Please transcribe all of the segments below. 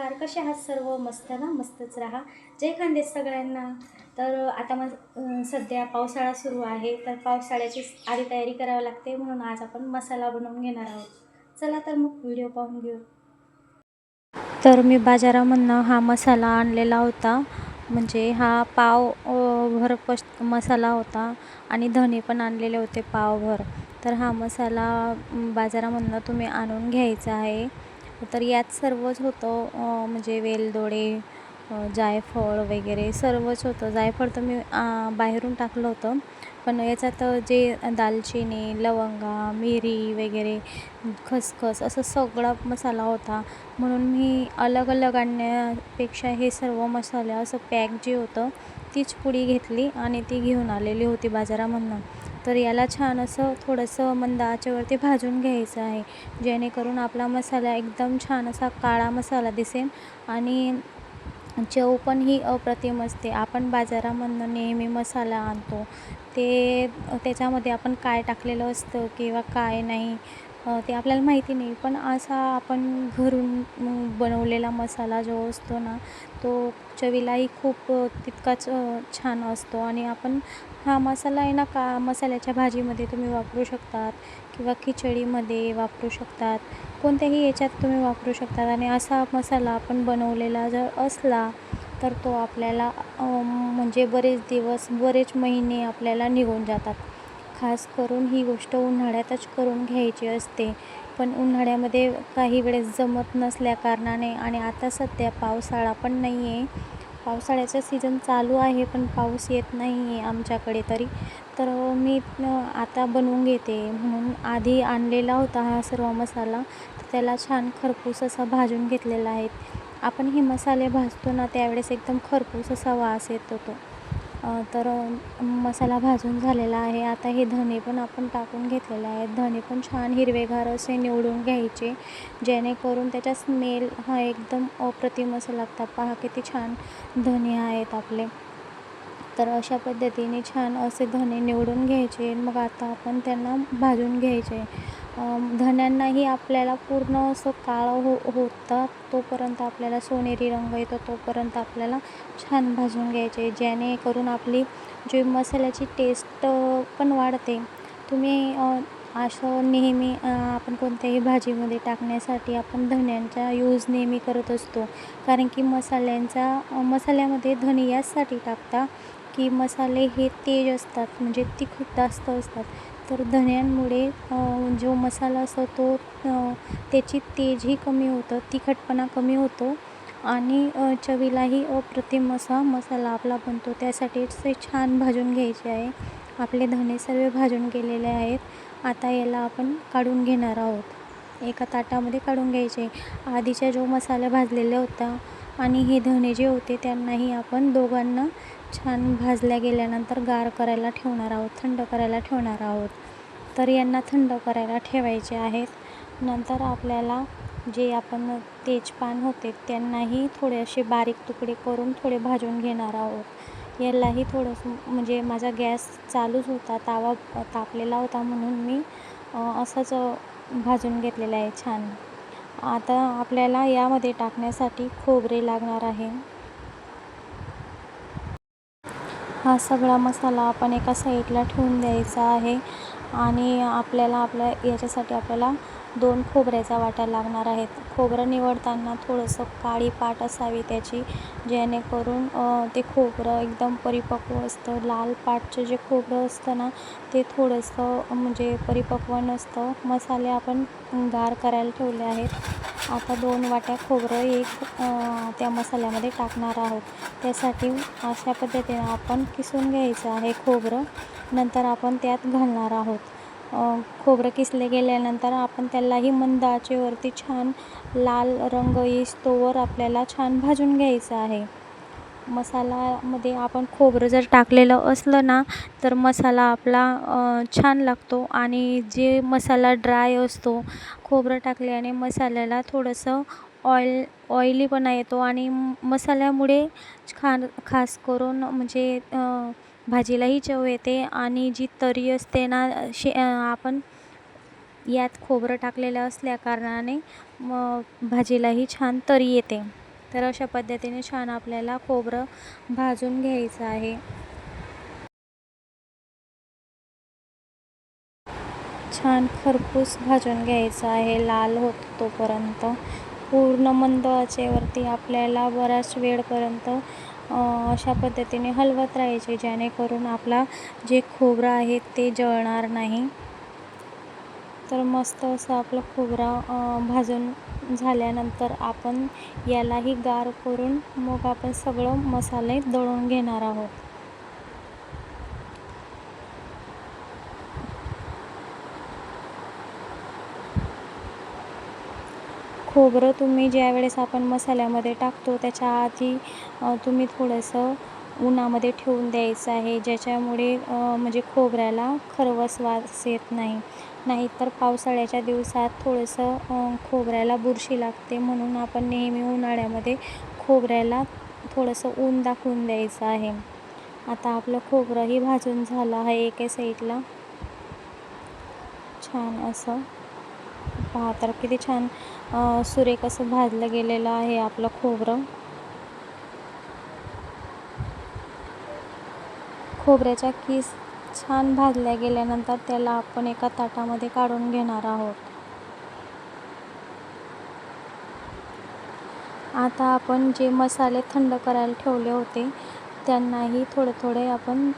नमस्कार. कसे आहात सर्व? मस्त ना? मस्तच राहा. जय खानदेश सगळ्यांना. तर आता मग सध्या पावसाळा सुरू आहे, तर पावसाळ्याची आधी तयारी करावी लागते, म्हणून आज आपण मसाला बनवून घेणार आहोत. चला तर मग व्हिडिओ पाहून घेऊ. तर मी बाजारामधनं हा मसाला आणलेला होता, म्हणजे हा पाव भर मसाला होता आणि धने पण आणलेले होते पावभर. तर हा मसाला बाजारामधनं तुम्ही आणून घ्यायचा आहे. तर यात सर्वच होतं, म्हणजे वेलदोडे, जायफळ वगैरे सर्वच होतं. जायफळ तर मी बाहेरून टाकलं होतं, पण याच्यात जे दालचिनी, लवंगा, मिरी वगैरे, खसखस असं सगळा मसाला होता. म्हणून मी अलग अलग आणण्यापेक्षा हे सर्व मसाले असं पॅक जे होतं तीच पुडी घेतली आणि ती घेऊन आलेली होती बाजारामधनं. तर याला छान असं थोडंसं मंद आचेवरती भाजून घ्यायचं आहे, जेणेकरून आपला मसाला एकदम छान असा काळा मसाला दिसेल आणि चव पण ही अप्रतिम असते. आपण बाजारामधनं नेहमी मसाला आणतो, त्याच्यामध्ये आपण काय टाकलेलं असतं किंवा काय नाही ते आपल्याला माहिती नाही. पण असा आपण घरून बनवलेला मसाला जो असतो ना, तो चवीलाही खूप तितकाच छान असतो. आणि आपण हा मसाला आहे ना, का मसाल्याच्या भाजीमध्ये तुम्ही वापरू शकतात किंवा खिचडीमध्ये वापरू शकतात, कोणत्याही याच्यात तुम्ही वापरू शकतात. आणि असा मसाला आपण बनवलेला जर असला तर तो आपल्याला म्हणजे बरेच दिवस, बरेच महिने आपल्याला निघून जातात. खास करून ही गोष्ट उन्हाळ्यातच करून घ्यायची असते, पण उन्हाळ्यामध्ये काही वेळेस जमत नसल्या कारणाने, आणि आता सध्या पावसाळा पण नाही आहे, पावसाळ्याचा सीझन चालू आहे पण पाऊस येत नाही आहे आमच्याकडे तरी. तर मी आता बनवून घेते, म्हणून आधी आणलेला होता हा सर्व मसाला, तर त्याला छान खरपूस असा भाजून घेतलेला आहे. आपण हे मसाले भाजतो ना, त्यावेळेस एकदम खरपूस असा वास येतो तो. तर मसाला भाजून झालेला आहे. आता हे धने पण आपण टाकून घेतलेले आहेत. धने पण छान हिरवेगार असे निवडून घ्यायचे, जेणेकरून त्याचा स्मेल हा एकदम अप्रतिम असं लागतात. पहा किती छान धने आहेत आपले. तर अशा पद्धतीने छान असे धने निवडून घ्यायचे. मग आता आपण त्यांना भाजून घ्यायचे. धन्यांनाही आपल्याला पूर्ण असं काळं होतात तोपर्यंत, आपल्याला सोनेरी रंग येतो तोपर्यंत आपल्याला छान भाजून घ्यायचे, जेणेकरून आपली जी मसाल्याची टेस्ट पण वाढते. तुम्ही असं नेहमी आपण कोणत्याही भाजीमध्ये टाकण्यासाठी आपण धन्यांचा यूज नेहमी करत असतो, कारण की मसाल्यामध्ये धने याचसाठी टाकता की मसाले हे तेज असतात, म्हणजे तिखट जास्त असतात. तर धन्यांमुळे जो मसाला असतो तो त्याची तेजही कमी होतं, तिखटपणा कमी होतो आणि चवीलाही अप्रतिम असा मसाला आपला बनतो. त्यासाठीच ते छान भाजून घ्यायचे आहे. आपले धने सर्व भाजून गेलेले आहेत. आता याला आपण काढून घेणार आहोत. एका ताटामध्ये काढून घ्यायचे. आधीचा जो मसाला भाजलेला होता आणि हे धने जे होते त्यांनाही आपण दोघांना छान भाजल्या गेल्यानंतर गार करायला ठेवणार आहोत, थंड करायला ठेवणार आहोत. तर यांना थंड करायला ठेवायचे आहेत. नंतर आपल्याला जे आपण तेजपान होते त्यांनाही थोडे असे बारीक तुकडे करून थोडे भाजून घेणार आहोत. यालाही थोडंसं, म्हणजे माझा गॅस चालूच होता, तावा तापलेला होता, म्हणून मी असंच भाजून घेतलेलं आहे छान. आता आपल्याला यामध्ये टाकण्यासाठी खोबरे लागणार आहे. हा सगळा मसाला आपण एका साईडला ठेवून द्यायचा आहे. आणि याच्यासाठी आपल्याला 2 खोबऱ्याच्या वाट्या लागणार आहेत. खोबरं निवडताना थोडंसं काळी पाट असावी त्याची, जेणेकरून ते खोबरं एकदम परिपक्व असतं. लाल पाटचं जे खोबरं असतं ना, ते थोडंसं म्हणजे परिपक्व नसतं. मसाले आपण गार करायला ठेवले आहेत. आता 2 वाट्या खोबरं त्या मसाल्यामध्ये टाकणार आहोत. त्यासाठी अशा पद्धतीने आपण किसून घ्यायचं आहे खोबरं. नंतर आपण त्यात घालणार आहोत. खोबरं किसले गेल्यानंतर आपण त्यालाही मंद आचेवरती छान लाल रंग येईस्तोवर आपल्याला छान भाजून घ्यायचं आहे. मसाल्यामध्ये आपण खोबरं जर टाकलेलं असलं ना, तर मसाला आपला छान लागतो. आणि जे मसाला ड्राय असतो, खोबरं टाकल्याने मसाल्याला थोडंसं ऑइलीपणा येतो आणि मसाल्यामुळे खास करून म्हणजे भाजीलाही चव येते. आणि जी तरी असते ना, आपण यात खोबरं टाकलेलं असल्या कारणाने भाजीलाही छान तरी येते. तर अशा पद्धतीने छान आपल्याला खोबरं भाजून घ्यायचं आहे. छान खरपूस भाजून घ्यायचं आहे, लाल होत तोपर्यंत. पूर्ण मंद आचेवरती आपल्याला बराच वेळपर्यंत अशा पद्धतीने हलवत राहायचे, जेणेकरून आपला जे खोबरं आहे ते जळणार नाही. तर मस्त असं आपलं खोबरं भाजून झाल्यानंतर आपण यालाही गार करून मग आपण सगळं मसाले दळून घेणार आहोत. खोबरं तुम्ही ज्यावेळेस आपण मसाल्यामध्ये टाकतो त्याच्या आधी तुम्ही थोडंसं उन्हामध्ये ठेवून द्यायचं आहे, ज्याच्यामुळे म्हणजे खोबऱ्याला खरवस वास येत नाही. नाहीतर पावसाळ्याच्या दिवसात थोडंसं खोबऱ्याला बुरशी लागते, म्हणून आपण नेहमी उन्हाळ्यामध्ये खोबऱ्याला थोडंसं ऊन दाखवून द्यायचं आहे. आता आपलं खोबरंही भाजून झालं आहे एके साईडला. छान असं पहा तर किती छान सुरेख असं भाजलं गेलेलं आहे आपलं खोबरं. खोबऱ्याच्या कीस छान भाजल्या गेल्यानंतर त्याला आपण एका ताटामध्ये काढून घेणार आहोत. आता आपण जे मसाले थंड करायला ठेवले होते त्यांनाही थोडे आपण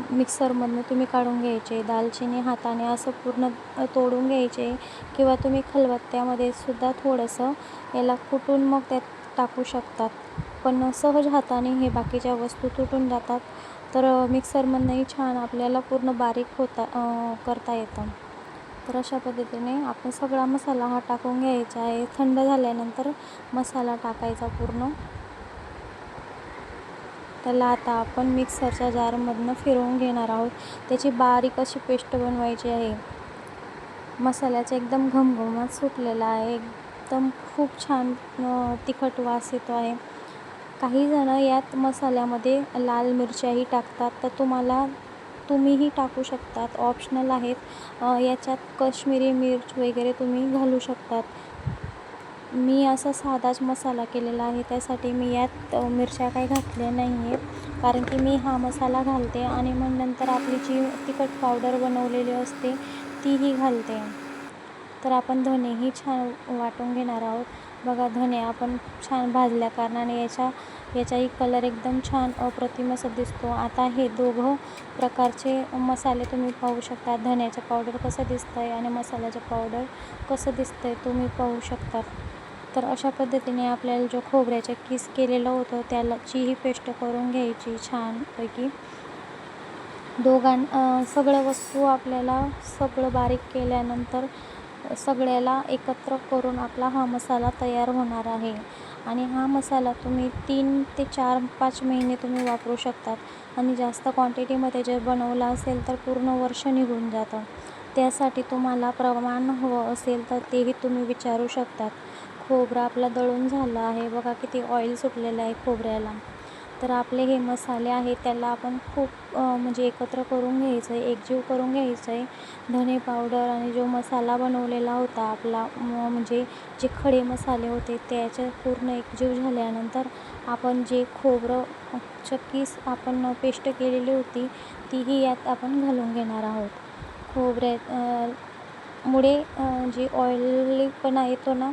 मिक्सरमधनं तुम्ही काढून घ्यायचे. दालचिनी हाताने असं पूर्ण तोडून घ्यायचे, किंवा तुम्ही खलबत्त्यामध्ये सुद्धा थोडंसं याला कुटून मग त्यात टाकू शकतात. पण सहज हाताने हे बाकीच्या वस्तू तुटून जातात, तर मिक्सरमधनंही छान आपल्याला पूर्ण बारीक करता येतं. तर अशा पद्धतीने आपण सगळा मसाला हा टाकून घ्यायचा आहे. थंड झाल्यानंतर मसाला टाकायचा पूर्ण. त्याला आता आपण मिक्सरच्या जारमधनं फिरवून घेणार आहोत. त्याची बारीक अशी पेस्ट बनवायची आहे. मसाल्याचा एकदम घमघमाट सुटलेला आहे. एकदम खूप छान तिखट वास येतो आहे. काही जण यात मसाल्यामध्ये लाल मिरच्याही टाकतात, तर तुम्हीही टाकू शकतात, ऑप्शनल आहेत. याच्यात काश्मीरी मिर्च वगैरे तुम्ही घालू शकतात. मी असा साधाच मसाला केलेला आहे, त्यासाठी मी यात मिरच्या काही घातल्या नाही आहेत, कारण की मी हा मसाला घालते आणि मग नंतर आपली जी तिखट पावडर बनवलेली असते तीही घालते. तर आपण धनेही छान वाटून घेणार आहोत. बघा, धने आपण छान भाजल्या कारणाने याचाही कलर एकदम छान अप्रतिम असं दिसतो. आता हे दोघं प्रकारचे मसाले तुम्ही पाहू शकता. धण्याचं पावडर कसं दिसतं आहे आणि मसाल्याचं पावडर कसं दिसतं आहे तुम्ही पाहू शकता. तर अशा पद्धतीने आपल्याला जो खोबऱ्याच्या कीस केलेलं होतं त्याचीही पेस्ट करून घ्यायची छानपैकी. सगळ्या वस्तू आपल्याला सगळं बारीक केल्यानंतर सगळ्याला एकत्र करून आपला हा मसाला तयार होणार आहे. आणि हा मसाला तुम्ही 3 ते 4-5 महिने तुम्ही वापरू शकतात. आणि जास्त क्वांटिटीमध्ये जर बनवला असेल तर पूर्ण वर्ष निघून जातं. त्यासाठी तुम्हाला प्रमाण हवं असेल तर तेही तुम्ही विचारू शकतात. खोबरं आपलं दळून झालं आहे. बघा किती ऑइल सुटलेलं आहे खोबऱ्याला. तर आपले हे मसाले आहेत त्याला आपण खूप म्हणजे एकत्र करून घ्यायचं आहे, एकजीव करून घ्यायचं आहे. धने पावडर आणि जो मसाला बनवलेला होता आपला, म्हणजे जे खडे मसाले होते त्याच्या पूर्ण एकजीव झाल्यानंतर आपण जे खोबरं कीस आपण पेस्ट केलेली होती तीही यात आपण घालून घेणार आहोत. मुळे जे ऑइलीपणा येतो ना,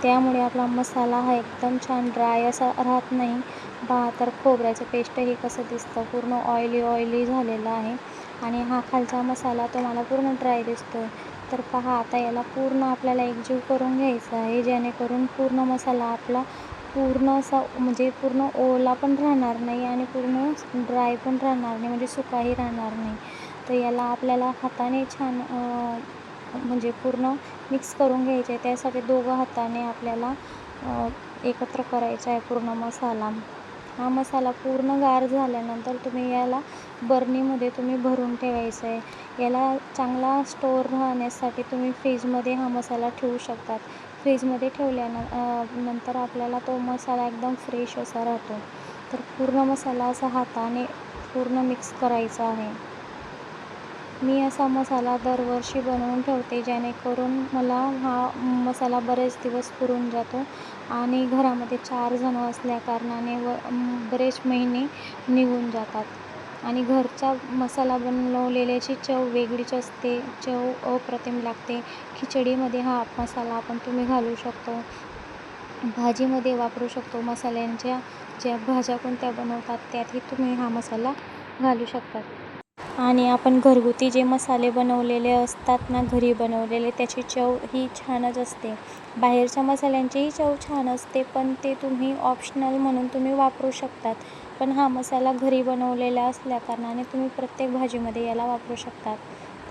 त्यामुळे आपला मसाला हा एकदम छान ड्राय असा राहत नाही. पहा तर खोबऱ्याचं पेस्टही कसं दिसतं, पूर्ण ऑइली झालेलं आहे. आणि हा खालचा मसाला तुम्हाला पूर्ण ड्राय दिसतो आहे. तर पहा, आता याला पूर्ण आपल्याला एकजीव करून घ्यायचा आहे, जेणेकरून पूर्ण मसाला आपला पूर्ण असा म्हणजे पूर्ण ओला पण राहणार नाही आणि पूर्ण ड्राय पण राहणार नाही, म्हणजे सुकाही राहणार नाही. तर याला आपल्याला हाताने छान म्हणजे पूर्ण मिक्स करून घ्यायचे आहे. त्यासाठी दोघं हाताने आपल्याला एकत्र करायचा आहे पूर्ण मसाला. हा मसाला पूर्ण गार झाल्यानंतर तुम्ही याला बरणीमध्ये तुम्ही भरून ठेवायचं आहे. याला चांगला स्टोअर राहण्यासाठी तुम्ही फ्रीजमध्ये हा मसाला ठेवू शकतात. फ्रीजमध्ये नंतर आपल्याला तो मसाला एकदम फ्रेश असा राहतो. तर पूर्ण मसाला असा हाताने पूर्ण मिक्स करायचा आहे. मी असा मसाला दरवर्षी बनवून ठेवते, जेणेकरून मला हा मसाला बरेच दिवस पुरून जातो आणि घरामध्ये 4 जण असल्याकारणाने बरेच महिने निघून जातात. आणि घरचा मसाला बनवलेल्याची चव वेगळीच असते, चव अप्रतिम लागते. खिचडीमध्ये हा मसाला तुम्ही घालू शकतो, भाजीमध्ये वापरू शकतो. मसाल्यांच्या ज्या भाज्या कोणत्या बनवतात त्यातही तुम्ही हा मसाला घालू शकतात. आणि आपण घरगुती जे मसाले बनवलेले असतात ना, घरी बनवलेले, त्याची चव ही छानच असते. बाहेरच्या मसाल्यांचीही चव छान असते, पण ते तुम्ही ऑप्शनल म्हणून तुम्ही वापरू शकतात. पण हा मसाला घरी बनवलेला असल्याकारणाने तुम्ही प्रत्येक भाजीमध्ये याला वापरू शकतात.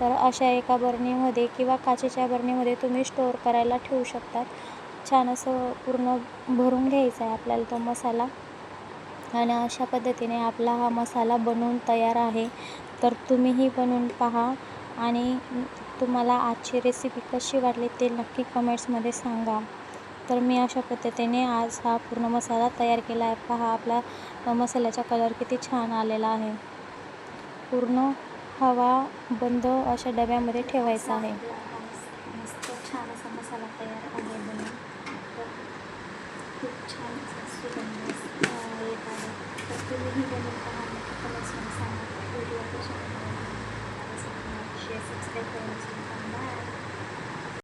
तर अशा एका बरणीमध्ये किंवा काचेच्या बरणीमध्ये तुम्ही स्टोअर करायला ठेवू शकतात. छान असं पूर्ण भरून घ्यायचा आहे आपल्याला तो मसाला. आणि अशा पद्धतीने आपला हा मसाला बनवून तयार आहे. तर तुम्हीही बनवून पहा आणि तुम्हाला आजची रेसिपी कशी वाटली ते नक्की कमेंट्समध्ये सांगा. तर मी अशा पद्धतीने आज हा पूर्ण मसाला तयार केला आहे. पहा आपला मसाल्याचा कलर किती छान आलेला आहे. पूर्ण हवा बंद अशा डब्यामध्ये ठेवायचा आहे. मस्त छान असा मसाला तयार आहे बनवून. तर खूप छान असा सुगंध येत आहे. तर तुम्हीही बनवून पहा, कमेंट्समध्ये सांगा. व्हिडिओ कशा वाटला, सबस्क्राईब करायला